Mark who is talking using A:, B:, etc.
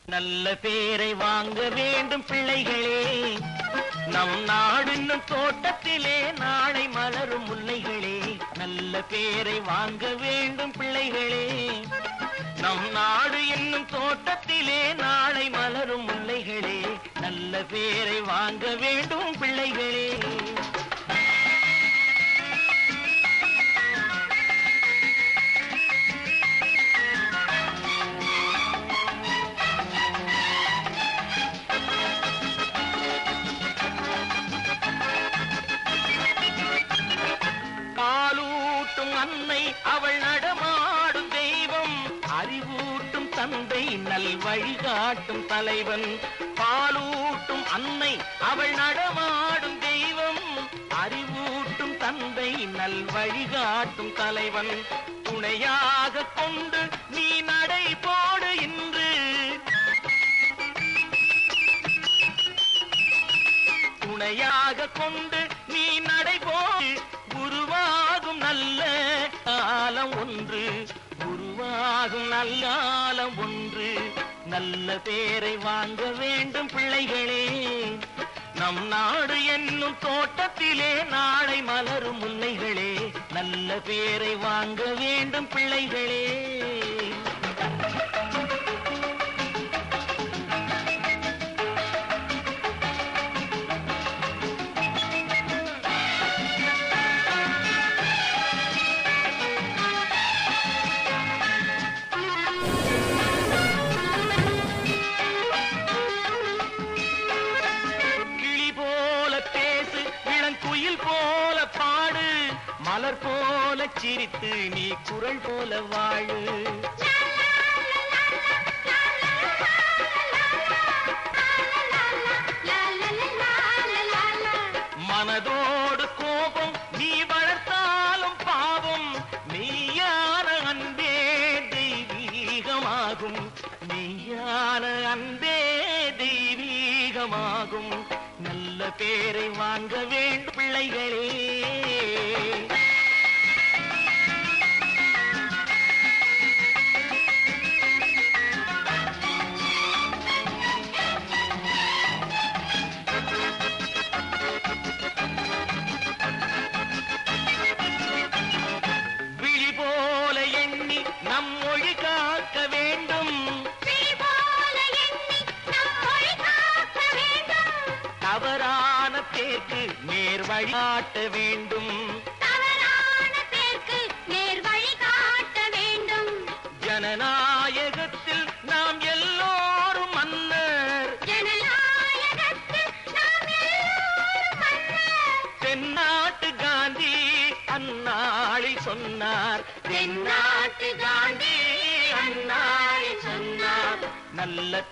A: நல்ல பேரை வாங்க வேண்டும் பிள்ளைகளே, நம் நாடு இன்னும் தோட்டத்திலே நாளை மலரும் முல்லைகளே. நல்ல பேரை வாங்க வேண்டும் பிள்ளைகளே, நம் நாடு இன்னும் தோட்டத்திலே நாளை மலரும் முல்லைகளே. நல்ல பேரை வாங்க வேண்டும் பிள்ளைகளே. அன்னை அவள் நடமாடும் தெய்வம், அறிவூட்டும் தந்தை நல் வழிகாட்டும் தலைவன். பாலூட்டும் அன்னை அவள் நடமாடும் தெய்வம், அறிவூட்டும் தந்தை நல் வழிகாட்டும் தலைவன். துணையாக கொண்டு நீ நடை போடு இன்று, துணையாக கொண்டு நீ நடை போடு. உருவாகும் நல்ல காலம் ஒன்று, உருவாகும் நல்ல காலம் ஒன்று. நல்ல பேரை வாங்க வேண்டும் பிள்ளைகளே, நம் நாடு என்னும் தோட்டத்திலே நாளை மலரும் முல்லைகளே. நல்ல பேரை வாங்க வேண்டும் பிள்ளைகளே. போல பாடு, மலர் போல சிரித்து நீ குரல் போல வாழு. மனதோடு கோபம் நீ வளர்த்தாலும் பாவம், மெய்யான அன்பே தெய்வீகமாகும், மெய்யான அன்பே தெய்வீகமாகும். நல்ல பேரை வாங்க வேண்டும் பிள்ளைகளே. விழி போல எண்ணி நம் மொழி காக்க வேண்டும், தவறான பேருக்கு நேர் வழிகாட்ட வேண்டும், ஜனநாயகத்தில் நாம் எல்லோரும் மன்னர், தென்னாட்டு காந்தி அந்நாளில் சொன்னார், தென்னாட்டு காந்தி அந்நாளில் சொன்னார். நல்ல